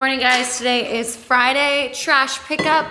Morning guys, today is Friday, trash pickup.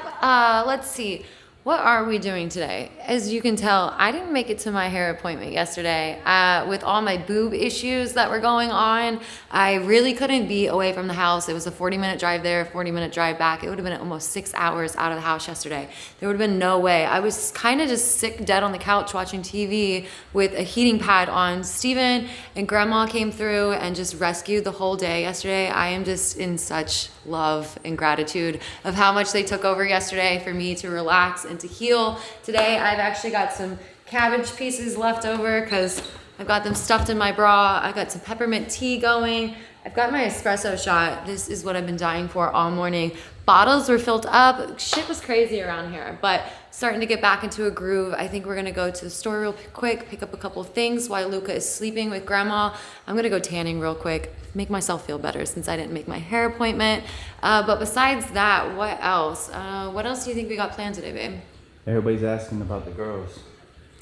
Let's see, what are we doing today? As you can tell, I didn't make it to my hair appointment yesterday. With all my boob issues that were going on, I really couldn't be away from the house. It was a 40-minute drive there, 40-minute drive back. It would have been almost 6 hours out of the house yesterday. There would have been no way. I was kind of just sick dead on the couch watching TV with a heating pad on. Steven and Grandma came through and just rescued the whole day yesterday. I am just in such love and gratitude of how much they took over yesterday for me to relax and to heal. Today I've actually got some cabbage pieces left over because I've got them stuffed in my bra. I've got some peppermint tea going. I've got my espresso shot. This is what I've been dying for all morning. Bottles were filled up. Shit was crazy around here, but starting to get back into a groove. I think we're gonna go to the store real quick, pick up a couple of things while Luca is sleeping with Grandma. I'm gonna go tanning real quick, make myself feel better since I didn't make my hair appointment. But besides that, what else? What else do you think we got planned today, babe? Everybody's asking about the girls.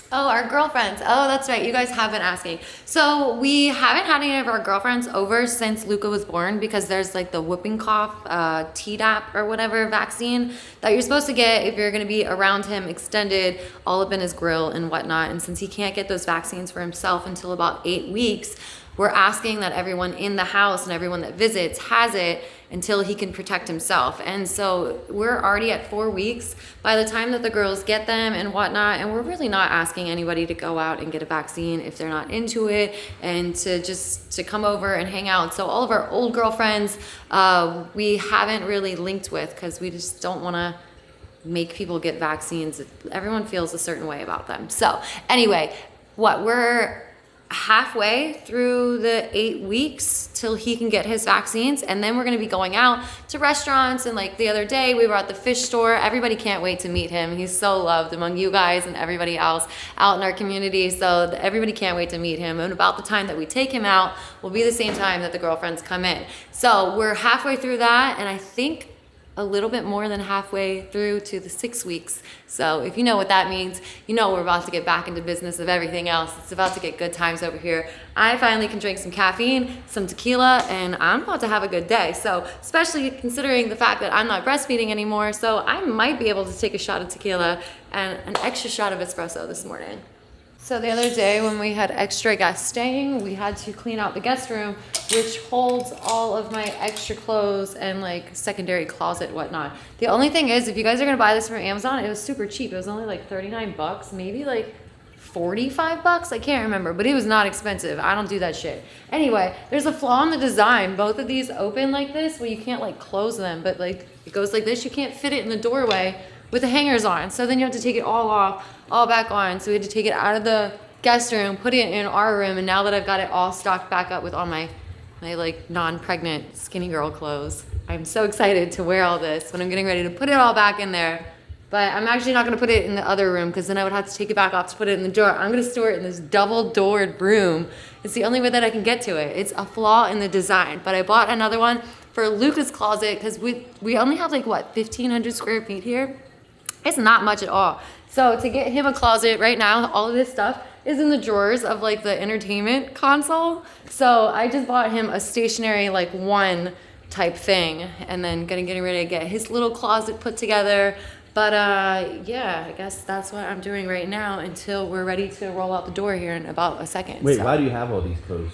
Oh, our girlfriends. Oh, that's right. You guys have been asking. So we haven't had any of our girlfriends over since Luca was born because there's like the whooping cough, Tdap or whatever vaccine that you're supposed to get if you're going to be around him extended all up in his grill and whatnot. And since he can't get those vaccines for himself until about 8 weeks, we're asking that everyone in the house and everyone that visits has it until he can protect himself. And so we're already at 4 weeks by the time that the girls get them and whatnot. And we're really not asking anybody to go out and get a vaccine if they're not into it and to come over and hang out. So all of our old girlfriends, we haven't really linked with because we just don't want to make people get vaccines. Everyone feels a certain way about them. So anyway, we're halfway through the 8 weeks till he can get his vaccines, and then we're going to be going out to restaurants. And like the other day we were at the fish store. Everybody can't wait to meet him. He's so loved among you guys and everybody else out in our community, so everybody can't wait to meet him. And about the time that we take him out will be the same time that the girlfriends come in. So we're halfway through that, and I think a little bit more than halfway through to the 6 weeks. So if you know what that means, you know we're about to get back into business of everything else. It's about to get good times over here. I finally can drink some caffeine, some tequila, and I'm about to have a good day. So especially considering the fact that I'm not breastfeeding anymore, so I might be able to take a shot of tequila and an extra shot of espresso this morning. So the other day when we had extra guests staying, we had to clean out the guest room, which holds all of my extra clothes and like secondary closet whatnot. The only thing is, if you guys are gonna buy this from Amazon, it was super cheap. It was only like 39 bucks, maybe like 45 bucks. I can't remember, but it was not expensive. I don't do that shit. Anyway, there's a flaw in the design. Both of these open like this, where you can't like close them, but like it goes like this. You can't fit it in the doorway with the hangers on. So then you have to take it all off, all back on. So we had to take it out of the guest room, put it in our room, and now that I've got it all stocked back up with all my like non-pregnant skinny girl clothes, I'm so excited to wear all this when I'm getting ready to put it all back in there. But I'm actually not gonna put it in the other room because then I would have to take it back off to put it in the drawer. I'm gonna store it in this double-doored room. It's the only way that I can get to it. It's a flaw in the design, but I bought another one for Luca's closet because we only have like, what, 1,500 square feet here? It's not much at all. So to get him a closet right now, all of this stuff is in the drawers of like the entertainment console. So I just bought him a stationary like one type thing, and then getting ready to get his little closet put together. But yeah, I guess that's what I'm doing right now until we're ready to roll out the door here in about a second. Wait, why do you have all these clothes?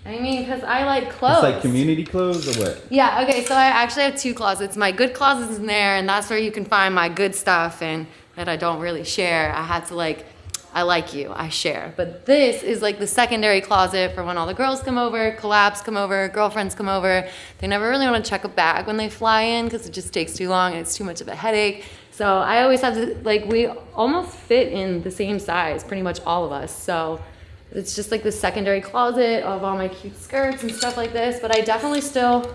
I mean, because I like clothes. It's like community clothes or what? Yeah, okay, so I actually have 2 closets. My good closet's in there, and that's where you can find my good stuff and that I don't really share. I had to like, I like you, I share. But this is like the secondary closet for when all the girls come over, collabs come over, girlfriends come over. They never really want to check a bag when they fly in because it just takes too long and it's too much of a headache. So I always have to, like, we almost fit in the same size, pretty much all of us. So it's just like the secondary closet of all my cute skirts and stuff like this. But I definitely still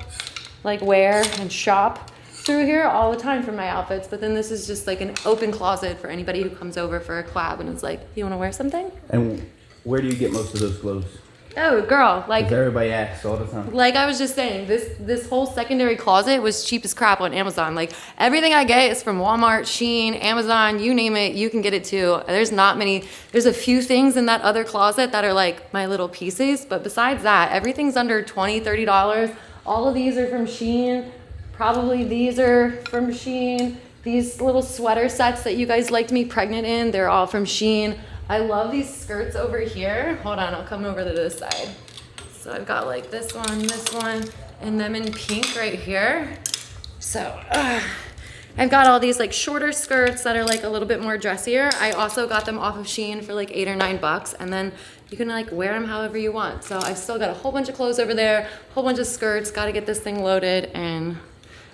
like wear and shop through here all the time for my outfits. But then this is just like an open closet for anybody who comes over for a collab and is like, you want to wear something? And where do you get most of those clothes? Oh, girl, like, 'cause everybody asks all the time. Like I was just saying, this whole secondary closet was cheap as crap on Amazon. Like everything I get is from Walmart, Shein, Amazon, you name it, you can get it too. There's a few things in that other closet that are like my little pieces, but besides that, everything's under $20, $30. All of these are from Shein. Probably these are from Shein. These little sweater sets that you guys liked me pregnant in, they're all from Shein. I love these skirts over here. Hold on, I'll come over to this side. So I've got like this one, and them in pink right here. So I've got all these like shorter skirts that are like a little bit more dressier. I also got them off of Shein for like $8 or $9, and then you can like wear them however you want. So I've still got a whole bunch of clothes over there, a whole bunch of skirts, gotta get this thing loaded, and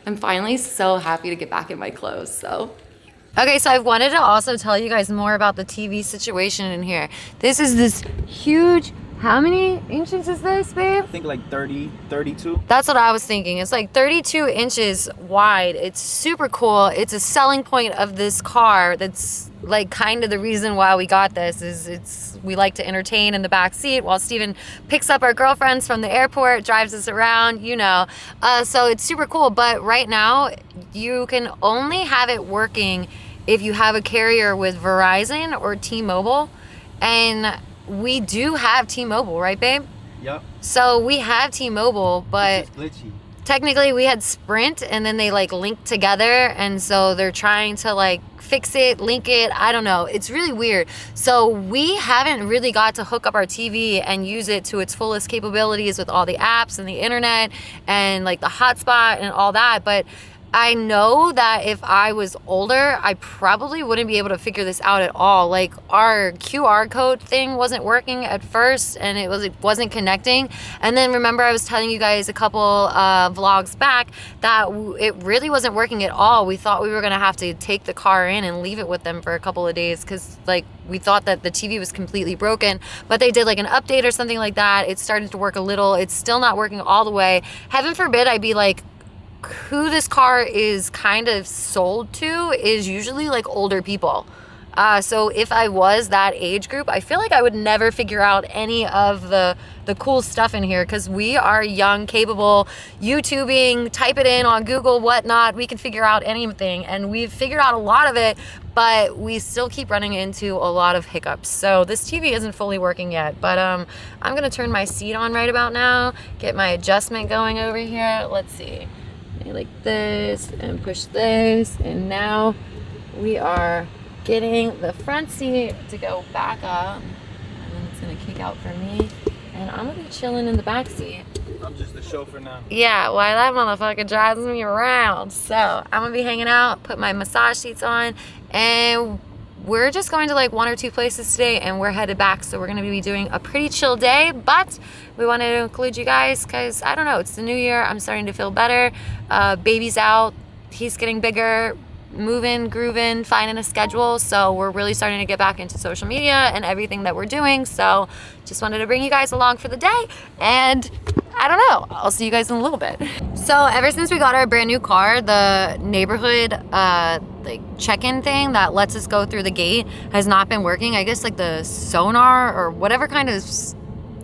I'm finally so happy to get back in my clothes, so. Okay, so I wanted to also tell you guys more about the TV situation in here. This is this huge, how many inches is this, babe? I think like 30, 32. That's what I was thinking. It's like 32 inches wide. It's super cool. It's a selling point of this car. That's like kind of the reason why we got this is we like to entertain in the back seat while Steven picks up our girlfriends from the airport, drives us around, you know. So it's super cool. But right now, you can only have it working if you have a carrier with Verizon or T-Mobile. And we do have T-Mobile, right, babe? Yep. So we have T-Mobile, but It's just glitchy. technically we had Sprint, and then they like linked together, and so they're trying to like fix it, link it. I don't know. It's really weird. So we haven't really got to hook up our TV and use it to its fullest capabilities with all the apps and the internet and like the hotspot and all that. But I know that if I was older, I probably wouldn't be able to figure this out at all. Like our QR code thing wasn't working at first, and it wasn't connecting. And then remember, I was telling you guys a couple vlogs back that it really wasn't working at all. We thought we were gonna have to take the car in and leave it with them for a couple of days because like we thought that the TV was completely broken. But they did like an update or something like that. It started to work a little. It's still not working all the way. Heaven forbid I'd be like, who this car is kind of sold to is usually like older people. So if I was that age group, I feel like I would never figure out any of the cool stuff in here because we are young, capable, YouTubing, type it in on Google, whatnot. We can figure out anything, and we've figured out a lot of it, but we still keep running into a lot of hiccups. So this TV isn't fully working yet, but I'm gonna turn my seat on right about now, get my adjustment going over here. Let's see. Like this and push this, and now we are getting the front seat to go back up, and then it's gonna kick out for me, and I'm gonna be chilling in the back seat. I'm just the chauffeur now. Yeah, while that motherfucker drives me around. So I'm gonna be hanging out, put my massage seats on, and we're just going to like 1 or 2 places today, and we're headed back. So we're gonna be doing a pretty chill day, but we wanted to include you guys because I don't know, it's the new year. I'm starting to feel better. Baby's out, he's getting bigger, moving, grooving, finding a schedule. So we're really starting to get back into social media and everything that we're doing. So just wanted to bring you guys along for the day, and I don't know, I'll see you guys in a little bit. So ever since we got our brand new car, the neighborhood like check-in thing that lets us go through the gate has not been working. I guess like the sonar or whatever kind of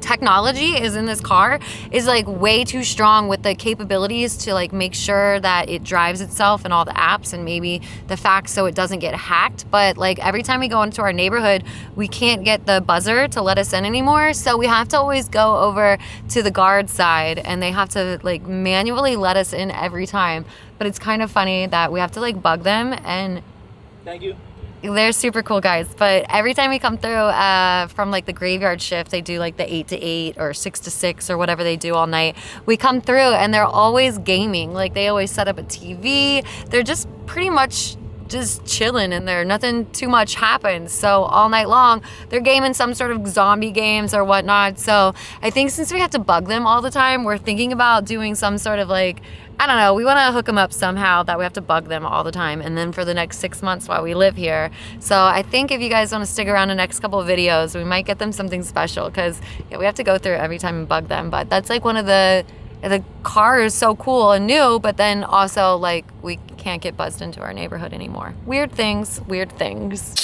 technology is in this car is like way too strong with the capabilities to like make sure that it drives itself and all the apps, and maybe the fact so it doesn't get hacked. But like every time we go into our neighborhood, we can't get the buzzer to let us in anymore, so we have to always go over to the guard side, and they have to like manually let us in every time. But it's kind of funny that we have to like bug them, and Thank you. they're super cool guys. But every time we come through from like the graveyard shift, they do like the 8 to 8 or 6 to 6 or whatever they do all night. We come through and they're always gaming. Like they always set up a TV. They're just pretty much just chilling in there. Nothing too much happens. So all night long, they're gaming some sort of zombie games or whatnot. So I think since we have to bug them all the time, we're thinking about doing some sort of like, I don't know, we want to hook them up somehow that we have to bug them all the time, and then for the next 6 months while we live here. So I think if you guys want to stick around the next couple of videos, we might get them something special, because we have to go through it every time and bug them. But that's like one of the car is so cool and new, but then also like we can't get buzzed into our neighborhood anymore. Weird things, weird things.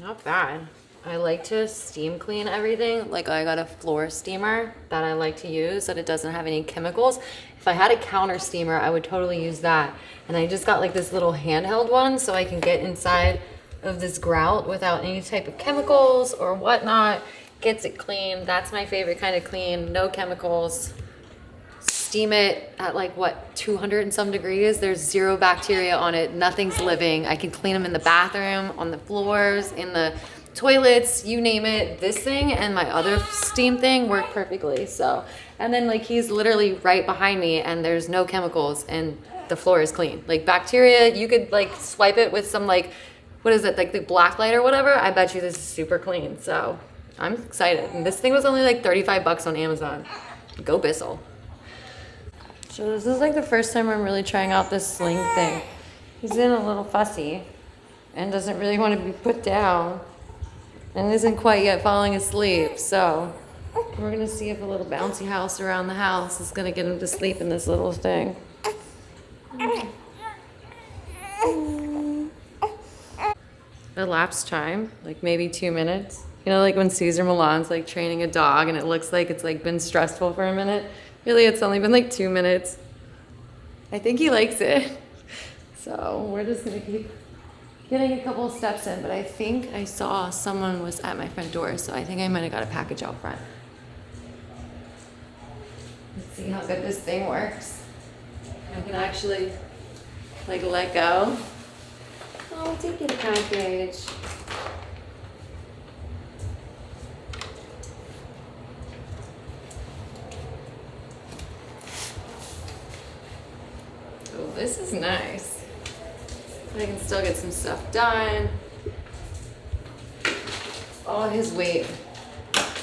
Not bad. I like to steam clean everything. Like I got a floor steamer that I like to use that it doesn't have any chemicals. If I had a counter steamer, I would totally use that. And I just got like this little handheld one so I can get inside of this grout without any type of chemicals or whatnot. gets it clean. That's my favorite kind of clean. No chemicals. Steam it at like what, 200 and some degrees. There's zero bacteria on it. Nothing's living. I can clean them in the bathroom, on the floors, in the toilets, you name it. This thing and my other steam thing work perfectly. So, and then like he's literally right behind me and there's no chemicals and the floor is clean. Like bacteria, you could like swipe it with some like, what is it, like the black light or whatever. I bet you this is super clean. So I'm excited. And this thing was only like 35 bucks on Amazon. Go Bissell. So this is like the first time I'm really trying out this sling thing. He's in a little fussy and doesn't really want to be put down and isn't quite yet falling asleep. So we're gonna see if a little bouncy house around the house is gonna get him to sleep in this little thing. Elapsed time, like maybe 2 minutes. You know, like when Cesar Milan's like training a dog and it looks like it's like been stressful for a minute. Really, it's only been like 2 minutes. I think he likes it. So we're just gonna keep getting a couple of steps in, but I think I saw someone was at my front door, so I think I might have got a package out front. Let's see how good this thing works. I can actually like let go. Oh, take it a package. Oh, this is nice. I can still get some stuff done. All his weight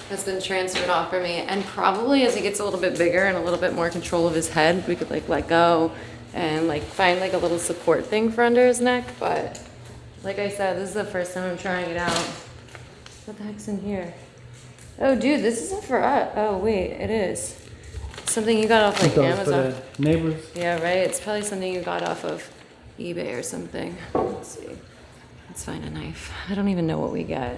has been transferred off for me, and probably as he gets a little bit bigger and a little bit more control of his head, we could like let go and like find like a little support thing for under his neck. But like I said, this is the first time I'm trying it out. What the heck's in here? Oh dude, this isn't for us. Oh wait, it is. Something you got off like Amazon. For the neighbors. Yeah, right. It's probably something you got off of eBay or something. Let's see. Let's find a knife. I don't even know what we got.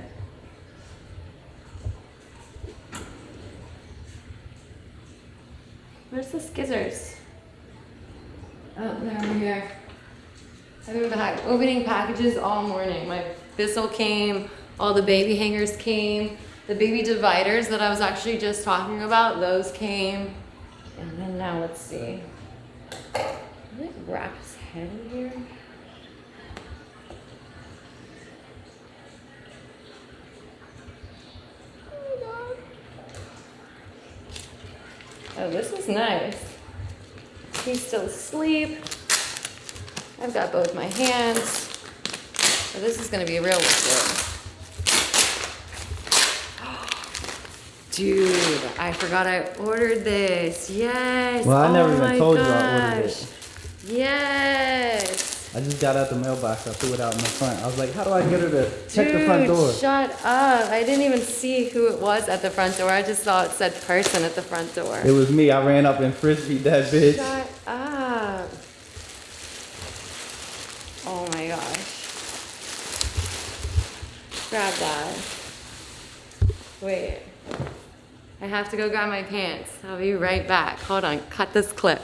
Where's the skizzers? Oh, they're over here. I've been opening packages all morning. My Bissell came, all the baby hangers came, the baby dividers that I was actually just talking about, those came. And then now let's see. Can I like wrap his head in here? Oh my god. Oh, this is nice. He's still asleep. I've got both my hands. So this is gonna be real good. Dude, I forgot I ordered this. Yes. Well, I never even told you I ordered gosh. it. Yes. I just got out the mailbox. I threw it out in the front. I was like, how do I get her to check the front door? Shut up. I didn't even see who it was at the front door. I just saw it said person at the front door. It was me. I ran up and frisbeed that bitch. Shut up. Oh my gosh. Grab that. Wait. I have to go grab my pants. I'll be right back. Hold on, cut this clip.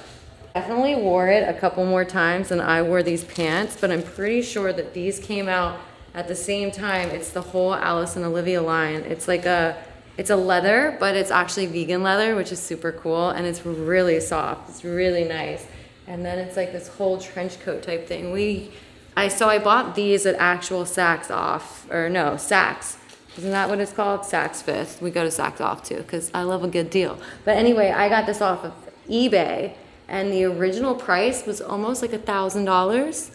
Definitely wore it a couple more times than I wore these pants, but I'm pretty sure that these came out at the same time. It's the whole Alice and Olivia line. It's like it's a leather, but it's actually vegan leather, which is super cool, and it's really soft. It's really nice. And then it's like this whole trench coat type thing. So I bought these at actual Saks off, or no, Saks. Isn't that what it's called? Saks Fifth. We go to Saks Off too, because I love a good deal. But anyway, I got this off of eBay, and the original price was almost like $1,000.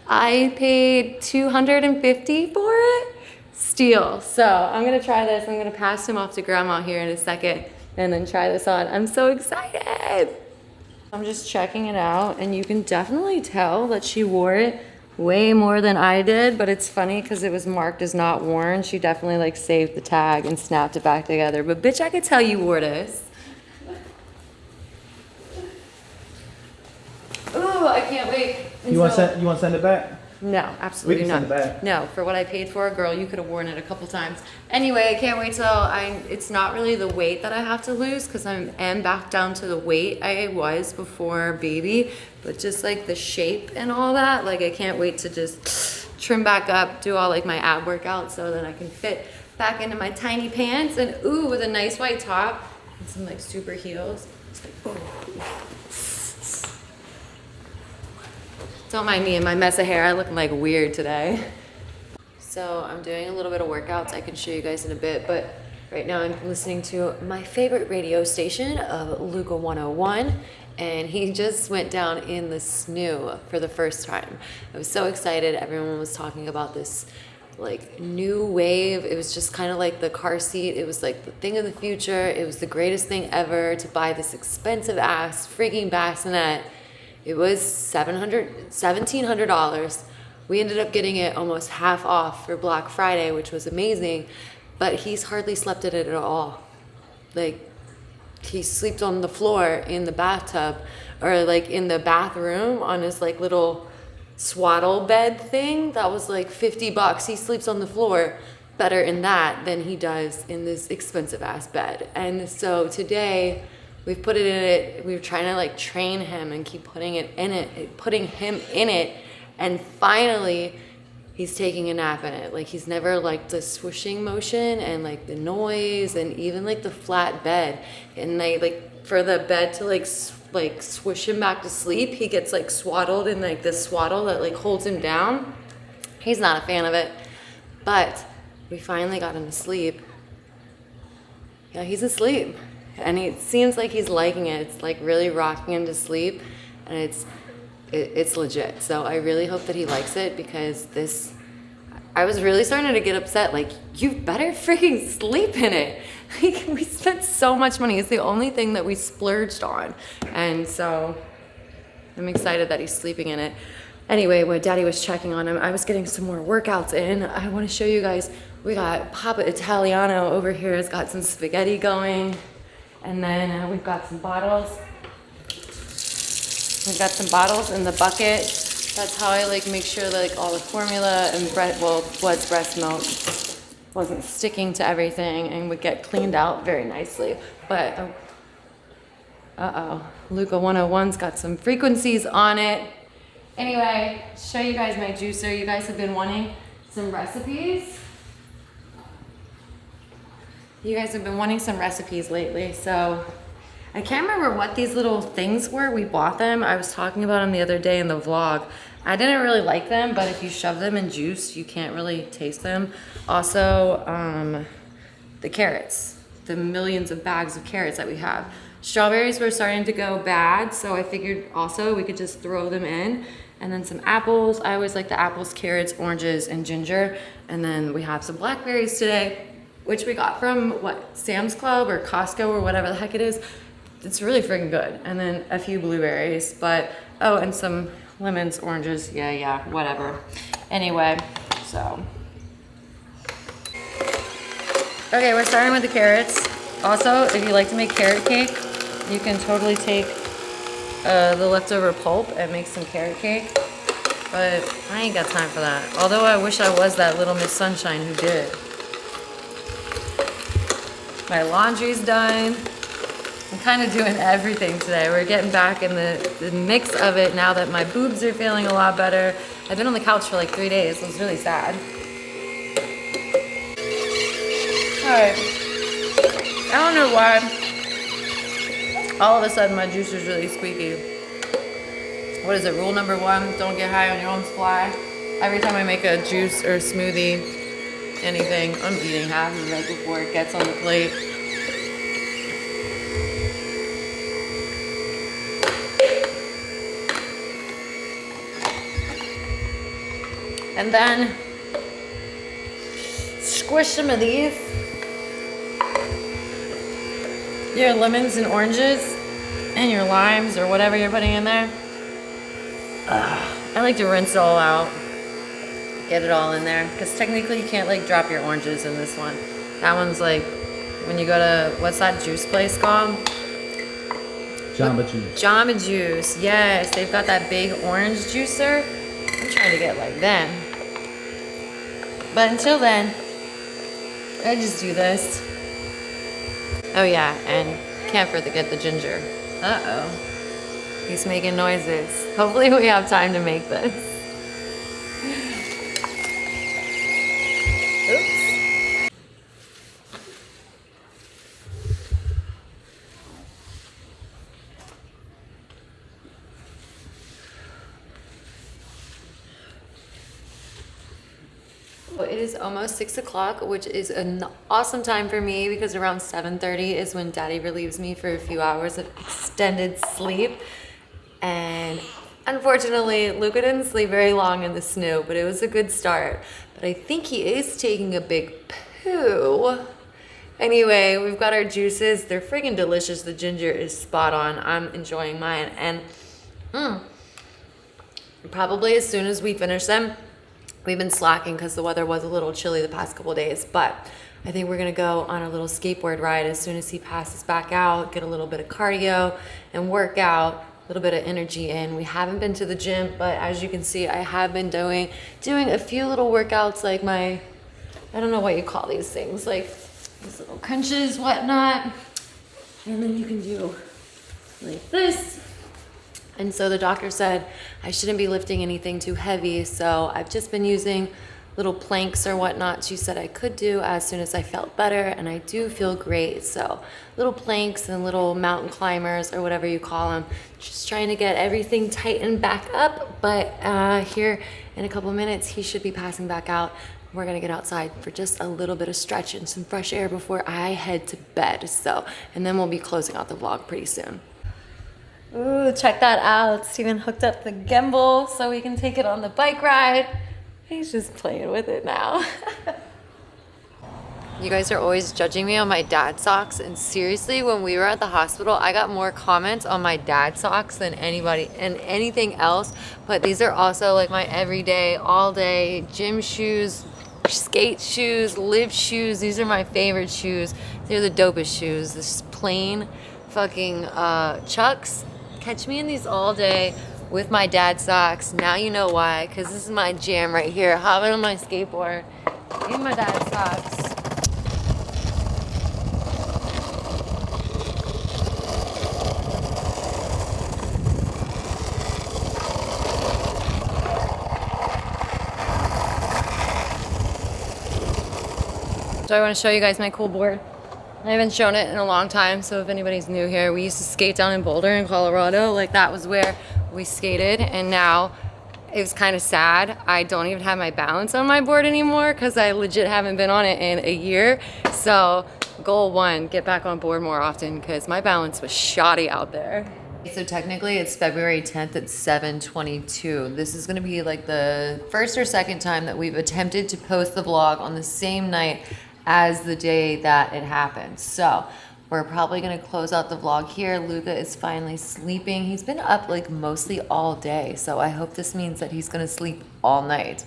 I paid $250 for it. Steal. So I'm gonna try this. I'm gonna pass him off to Grandma here in a second, and then try this on. I'm so excited. I'm just checking it out, and you can definitely tell that she wore it way more than I did, but it's funny because it was marked as not worn. She definitely like saved the tag and snapped it back together. But bitch, I could tell you wore this. Ooh, I can't wait. You want to send it back? No, absolutely We not. can send it back. No, for what I paid for, girl, you could have worn it a couple times. Anyway, I can't wait till it's not really the weight that I have to lose because I am back down to the weight I was before baby, but just like the shape and all that, like I can't wait to just trim back up, do all like my ab workouts so that I can fit back into my tiny pants and ooh, with a nice white top and some like super heels. It's like, oh. Don't mind me and my mess of hair. I look like weird today. So I'm doing a little bit of workouts. I can show you guys in a bit, but right now I'm listening to my favorite radio station of Luca 101, and he just went down in the snoo for the first time. I was so excited. Everyone was talking about this like new wave. It was just kind of like the car seat. It was like the thing of the future. It was the greatest thing ever to buy this expensive ass freaking bassinet. It was $1,700. We ended up getting it almost half off for Black Friday, which was amazing, but he's hardly slept in it at all. Like, he sleeps on the floor in the bathtub or like in the bathroom on his like little swaddle bed thing. That was like $50. He sleeps on the floor better in that than he does in this expensive ass bed. And so today we've put it in it. We were trying to like train him and keep putting him in it. And finally, he's taking a nap in it. Like, he's never liked the swooshing motion and like the noise and even like the flat bed. And they like for the bed to like swoosh him back to sleep, he gets like swaddled in like this swaddle that like holds him down. He's not a fan of it, but we finally got him to sleep. Yeah, he's asleep, and it seems like he's liking it. It's like really rocking him to sleep, and it's legit. So I really hope that he likes it, because I was really starting to get upset. Like, you better freaking sleep in it. Like, we spent so much money. It's the only thing that we splurged on. And so I'm excited that he's sleeping in it. Anyway, when Daddy was checking on him, I was getting some more workouts in. I want to show you guys. We got Papa Italiano over here has got some spaghetti going. And then we've got some bottles. We've got some bottles in the bucket. That's how I like make sure that like all the formula and Blood's breast milk wasn't sticking to everything and would get cleaned out very nicely. But Luca 101's got some frequencies on it. Anyway, show you guys my juicer. You guys have been wanting some recipes. You guys have been wanting some recipes lately, so I can't remember what these little things were. We bought them. I was talking about them the other day in the vlog. I didn't really like them, but if you shove them in juice, you can't really taste them. Also, the carrots, the millions of bags of carrots that we have. Strawberries were starting to go bad, so I figured also we could just throw them in. And then some apples. I always like the apples, carrots, oranges, and ginger. And then we have some blackberries today, which we got from, Sam's Club or Costco or whatever the heck it is. It's really freaking good. And then a few blueberries, and some lemons, oranges, yeah, whatever. Anyway, so. Okay, we're starting with the carrots. Also, if you like to make carrot cake, you can totally take the leftover pulp and make some carrot cake. But I ain't got time for that. Although I wish I was that little Miss Sunshine who did. My laundry's done. I'm kind of doing everything today. We're getting back in the mix of it now that my boobs are feeling a lot better. I've been on the couch for like 3 days. It was really sad. Alright. I don't know why all of a sudden my juicer's really squeaky. What is it? Rule number 1, don't get high on your own supply. Every time I make a juice or smoothie, anything, I'm eating half of it before it gets on the plate. And then squish some of these. Your lemons and oranges and your limes or whatever you're putting in there. I like to rinse it all out. Get it all in there. Because technically you can't like drop your oranges in this one. That one's like when you go to, what's that juice place called? Jamba Juice. Jamba Juice, yes. They've got that big orange juicer. I'm trying to get like them. But until then, I just do this. Oh yeah, and can't forget the ginger. Uh-oh. He's making noises. Hopefully we have time to make this. Oops. it is almost 6 o'clock, which is an awesome time for me because around 7:30 is when Daddy relieves me for a few hours of extended sleep. And unfortunately, Luca didn't sleep very long in the snow, but it was a good start. But I think he is taking a big poo. Anyway, we've got our juices. They're friggin' delicious. The ginger is spot on. I'm enjoying mine. And probably as soon as we finish them, we've been slacking because the weather was a little chilly the past couple days. But I think we're gonna go on a little skateboard ride as soon as he passes back out, get a little bit of cardio and work out, a little bit of energy in. We haven't been to the gym, but as you can see, I have been doing a few little workouts, like I don't know what you call these things, like these little crunches, whatnot. And then you can do like this. And so the doctor said I shouldn't be lifting anything too heavy. So I've just been using little planks or whatnot. She said I could do as soon as I felt better, and I do feel great. So little planks and little mountain climbers or whatever you call them, just trying to get everything tightened back up. But here in a couple minutes, he should be passing back out. We're gonna get outside for just a little bit of stretch and some fresh air before I head to bed. So, and then we'll be closing out the vlog pretty soon. Ooh, check that out. Steven hooked up the gimbal so we can take it on the bike ride. He's just playing with it now. You guys are always judging me on my dad socks, and seriously, when we were at the hospital, I got more comments on my dad socks than anybody and anything else. But these are also like my everyday, all day gym shoes, skate shoes, live shoes. These are my favorite shoes. They're the dopest shoes. This plain fucking Chucks. Catch me in these all day with my dad socks. Now you know why, because this is my jam right here. Hopping on my skateboard in my dad socks. So I want to show you guys my cool board. I haven't shown it in a long time, so if anybody's new here, we used to skate down in Boulder in Colorado. Like, that was where we skated, and now it was kind of sad. I don't even have my balance on my board anymore because I legit haven't been on it in a year. So goal one, get back on board more often because my balance was shoddy out there. So technically it's February 10th at 7:22. This is gonna be like the first or second time that we've attempted to post the vlog on the same night as the day that it happened. So we're probably gonna close out the vlog here. Luca is finally sleeping. He's been up like mostly all day. So I hope this means that he's gonna sleep all night.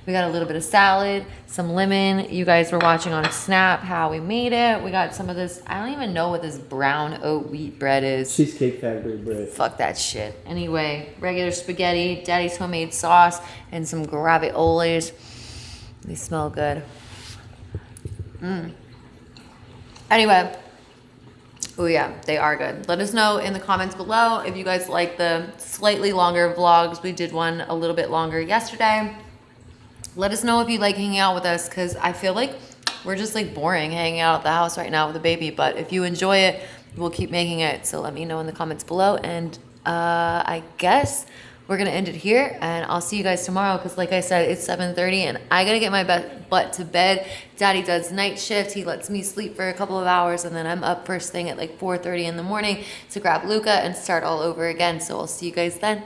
We got a little bit of salad, some lemon. You guys were watching on Snap how we made it. We got some of this, I don't even know what this brown oat wheat bread is. Cheesecake Factory bread. Fuck that shit. Anyway, regular spaghetti, Daddy's homemade sauce, and some graviolis. They smell good. Anyway, oh yeah, they are good. Let us know in the comments below if you guys like the slightly longer vlogs. We did one a little bit longer yesterday. Let us know if you like hanging out with us, because I feel like we're just like boring hanging out at the house right now with the baby. But if you enjoy it, we'll keep making it. So let me know in the comments below. And I guess we're gonna end it here, and I'll see you guys tomorrow, because like I said, it's 7:30 and I gotta get my butt to bed. Daddy does night shift. He lets me sleep for a couple of hours, and then I'm up first thing at like 4:30 in the morning to grab Luca and start all over again. So I'll see you guys then.